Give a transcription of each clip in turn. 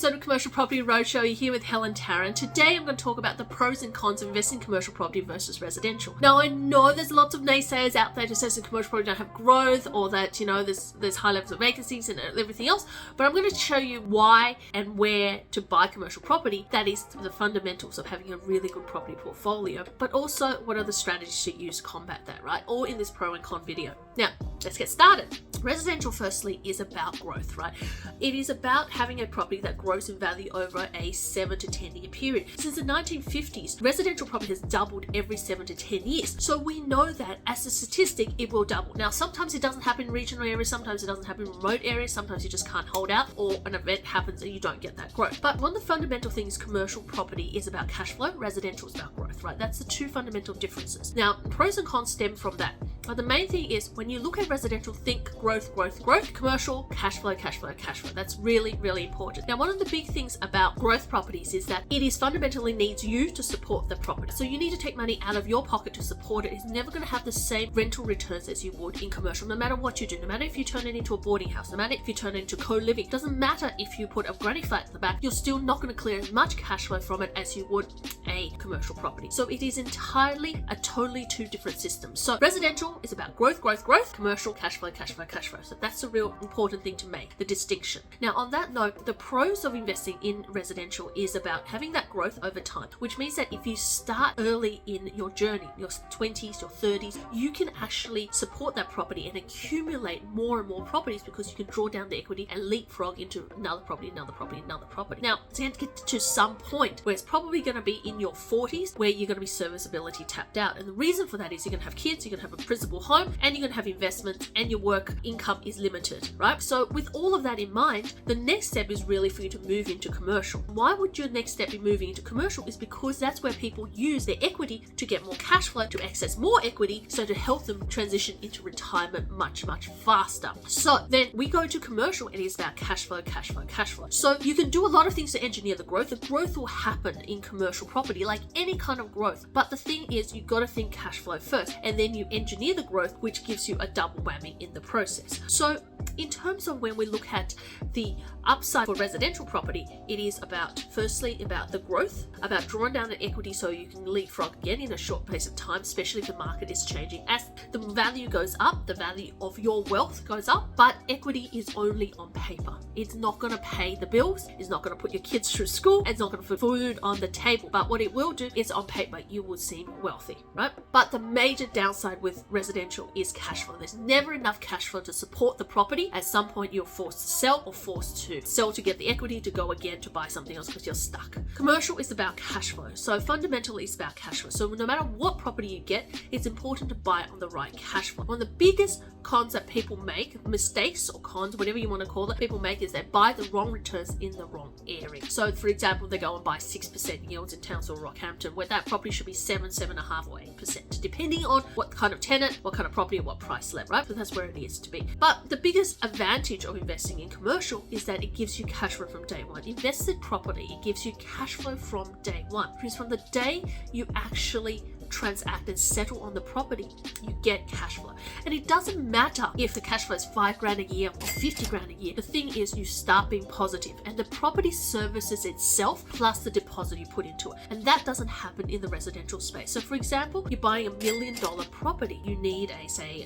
episode of Commercial Property Roadshow. You're here with Helen Tarrant. Today I'm going to talk about the pros and cons of investing in commercial property versus residential. Now I know there's lots of naysayers out there to say that commercial property don't have growth, or that, you know, there's high levels of vacancies and everything else, but I'm going to show you why and where to buy commercial property. That is the fundamentals of having a really good property portfolio, but also what are the strategies to use to combat that, right? All in this pro and con video. Now, let's get started. Residential, firstly, is about growth, right? It is about having a property that grows in value over a 7 to 10 year period. Since the 1950s, residential property has doubled every 7 to 10 years. So we know that as a statistic, it will double. Now, sometimes it doesn't happen in regional areas, sometimes it doesn't happen in remote areas, sometimes you just can't hold out, or an event happens and you don't get that growth. But one of the fundamental things, commercial property is about cash flow, residential is about growth, right? That's the two fundamental differences. Now, pros and cons stem from that. But the main thing is, when you look at residential, think growth, growth, growth. Commercial, cash flow, cash flow, cash flow. That's really, really important. Now, one of the big things about growth properties is that it is fundamentally needs you to support the property. So you need to take money out of your pocket to support it. It's never going to have the same rental returns as you would in commercial, no matter what you do. No matter if you turn it into a boarding house, no matter if you turn it into co-living. Doesn't matter if you put a granny flat at the back, you're still not going to clear as much cash flow from it as you would a commercial property. So it is entirely a totally two different systems. So residential is about growth, growth, growth. Commercial, cash flow, cash flow, cash flow. So that's a real important thing to make, the distinction. Now, on that note, the pros of investing in residential is about having that growth over time, which means that if you start early in your journey, your 20s, your 30s, you can actually support that property and accumulate more and more properties, because you can draw down the equity and leapfrog into another property, another property, another property. Now, it's going to get to some point where it's probably going to be in your 40s where you're going to be serviceability tapped out. And the reason for that is you're going to have kids, you're going to have a principal home, and you're going to have investments, and your work income is limited, right? So with all of that in mind, the next step is really for you to move into commercial. Why would your next step be moving into commercial? Is because that's where people use their equity to get more cash flow, to access more equity, so to help them transition into retirement much, much faster. So then we go to commercial, and it's about cash flow, cash flow, cash flow. So you can do a lot of things to engineer the growth. The growth will happen in commercial property, like any kind of growth. But the thing is, you got to think cash flow first, and then you engineer the growth, which gives you a double whammy in the process. So in terms of when we look at the upside for residential property, it is about, firstly, about the growth, about drawing down the equity so you can leapfrog again in a short pace of time, especially if the market is changing. As the value goes up, the value of your wealth goes up, but equity is only on paper. It's not going to pay the bills, it's not going to put your kids through school, it's not going to put food on the table, but what it will do is, on paper, you will seem wealthy, right? But the major downside with residential is cash flow. There's never enough cash flow to support the property. At some point, you're forced to sell, or forced to sell to get the equity to go again to buy something else because you're stuck. Commercial is about cash flow. So fundamentally, it's about cash flow. So no matter what property you get, it's important to buy it on the right cash flow. One of the biggest cons that people make, mistakes or cons, whatever you want to call it, people make, is they buy the wrong returns in the wrong area. So for example, they go and buy 6% yields in Townsville or Rockhampton, where that property should be 7, 7.5 or 8%, depending on what kind of tenant, what kind of property, and what price level, right? So that's where it needs to be. But the biggest advantage of investing in commercial is that it gives you cash flow from day one. Invested property, it gives you cash flow from day one. Because from the day you actually transact and settle on the property, you get cash flow. And it doesn't matter if the cash flow is $5,000 a year or $50,000 a year. The thing is, you start being positive, and the property services itself plus the deposit you put into it. And that doesn't happen in the residential space. So for example, you're buying $1 million property. You need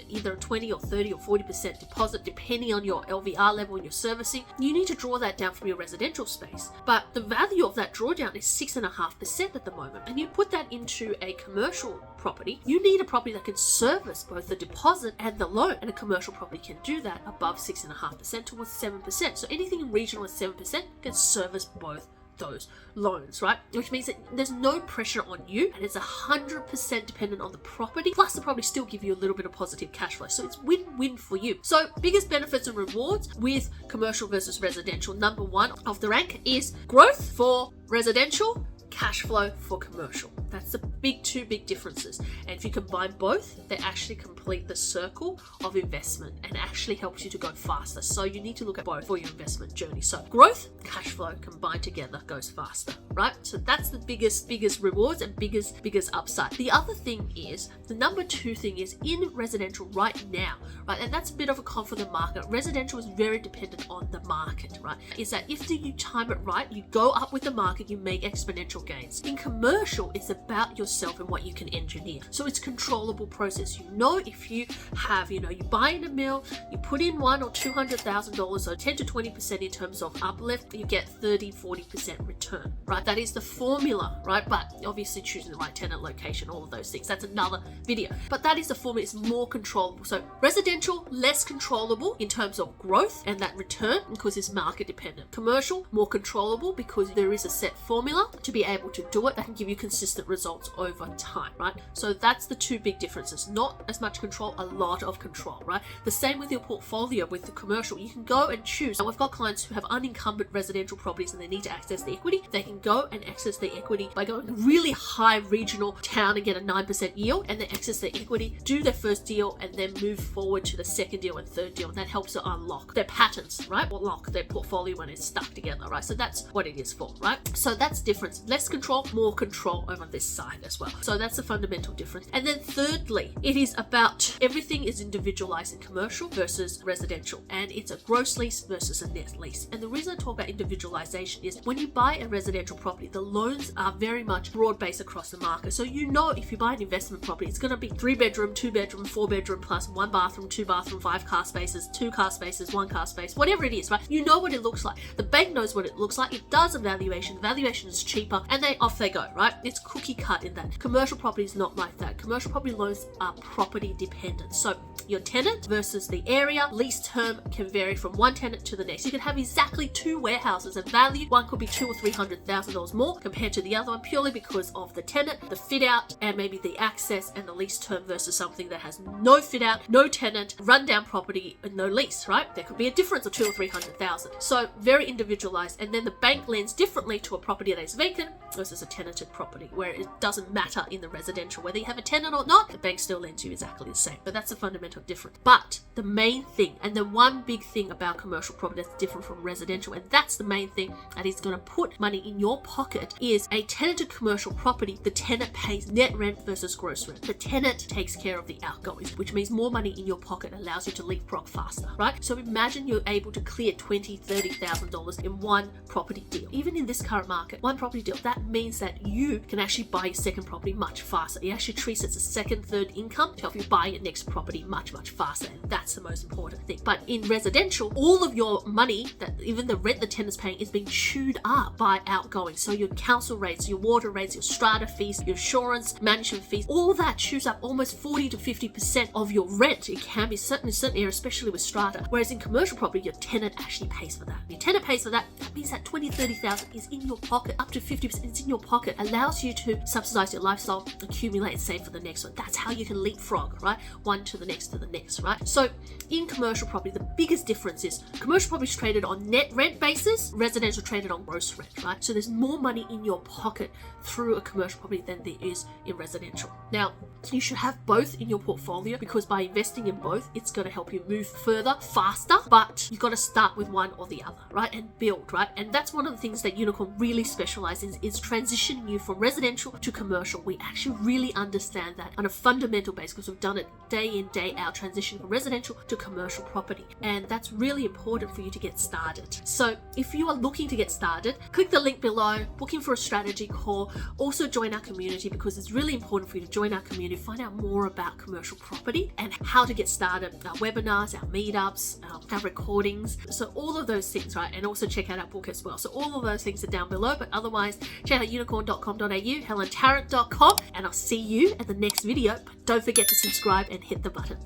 either a 20 or 30 or 40% deposit, depending on your LVR level and your servicing. You need to draw that down from your residential space. But the value of that drawdown is 6.5% at the moment. And you put that into a commercial property, you need a property that can service both the deposit and the loan, and a commercial property can do that above 6.5% towards 7%. So anything in regional at 7% can service both those loans, right? Which means that there's no pressure on you, and it's 100% dependent on the property, plus the property still give you a little bit of positive cash flow. So it's win-win for you. So biggest benefits and rewards with commercial versus residential. Number one of the rank is growth for residential, cash flow for commercial. That's the two big differences. And if you combine both, they're actually completely complete the circle of investment and actually helps you to go faster. So you need to look at both for your investment journey. So growth, cash flow combined together goes faster, right? So that's the biggest rewards and biggest upside. The other thing is, the number two thing is in residential right now, right? And that's a bit of a con for the market. Residential is very dependent on the market, right? Is that if you time it right, you go up with the market, you make exponential gains. In commercial, it's about yourself and what you can engineer. So it's controllable process. You know, if you have, you buy in a mill, you put in $100,000 or $200,000, so 10 to 20% in terms of uplift, you get 30-40% return, right? That is the formula, right? But obviously choosing the right tenant, location, all of those things. That's another video. But that is the formula. It's more controllable. So residential, less controllable in terms of growth and that return because it's market dependent. Commercial, more controllable because there is a set formula to be able to do it that can give you consistent results over time, right? So that's the two big differences. Not as much control, a lot of control, right? The same with your portfolio with the commercial. You can go and choose. Now, we've got clients who have unencumbered residential properties and they need to access the equity. They can go and access the equity by going to a really high regional town and get a 9% yield, and then access their equity, do their first deal, and then move forward to the second deal and third deal. And that helps to unlock their patterns, right? Or lock their portfolio when it's stuck together, right? So that's what it is for, right? So that's difference. Less control, more control over this side as well. So that's the fundamental difference. And then thirdly, it is about everything is individualized in commercial versus residential, and it's a gross lease versus a net lease. And the reason I talk about individualization is when you buy a residential property, the loans are very much broad-based across the market. So if you buy an investment property, it's going to be 3-bedroom, 2-bedroom, 4-bedroom plus 1 bathroom, 2 bathroom, 5 car spaces, 2 car spaces, 1 car space, whatever it is, right? You know what it looks like. The bank knows what it looks like. It does a valuation. The valuation is cheaper, and off they go, right? It's cookie cut in that. Commercial property is not like that. Commercial property loans are property dependent. So your tenant versus the area, lease term can vary from one tenant to the next. You can have exactly 2 warehouses and value. One could be $200,000 or $300,000 more compared to the other one purely because of the tenant, the fit out, and maybe the access and the lease term versus something that has no fit out, no tenant, rundown property, and no lease, right? There could be a difference of $200,000 or $300,000. So very individualized. And then the bank lends differently to a property that is vacant versus a tenanted property, where it doesn't matter in the residential whether you have a tenant or not, the bank still lends you exactly the same. But that's a fundamental difference. But the main thing, and the one big thing about commercial property that's different from residential, and that's the main thing that is going to put money in your pocket, is a tenanted commercial property. The tenant pays net rent versus gross rent. The tenant takes care of the outgoings, which means more money in your pocket allows you to leapfrog faster, right? So imagine you're able to clear $20,000, $30,000 in one property deal. Even in this current market, one property deal, that means that you can actually buy your second property much faster. It actually treats it as a second, third income to help you buy your next property much faster. And that's the most important thing. But in residential, all of your money, that even the rent the tenant's paying, is being chewed up by outgoing. So your council rates, your water rates, your strata fees, your insurance, management fees, all that chews up almost 40 to 50% of your rent. It can be certain in certain areas, especially with strata. Whereas in commercial property, your tenant actually pays for that. Your tenant pays for that. That means that $20,000-$30,000 is in your pocket. Up to 50% is in your pocket. Allows you to subsidize your lifestyle, accumulate and save for the next one. That's how you can leapfrog, right? One to the next, right? So in commercial property, the biggest difference is commercial property is traded on net rent basis, residential traded on gross rent, right? So there's more money in your pocket through a commercial property than there is in residential. Now, you should have both in your portfolio because by investing in both, it's going to help you move further, faster, but you've got to start with one or the other, right? And build, right? And that's one of the things that Unicorn really specializes in, is transitioning you from residential to commercial. We actually really understand that on a fundamental basis because we've done it day in, day out, transition from residential to commercial property. And that's really important for you to get started. So if you are looking to get started, click the link below, booking for a strategy call, also join our community because it's really important for you to join our community, find out more about commercial property and how to get started, our webinars, our meetups, our recordings. So all of those things, right? And also check out our book as well. So all of those things are down below, but otherwise check out unicorn.com.au, helentarrant.com, and I'll see you at the next video. But don't forget to subscribe and hit the button.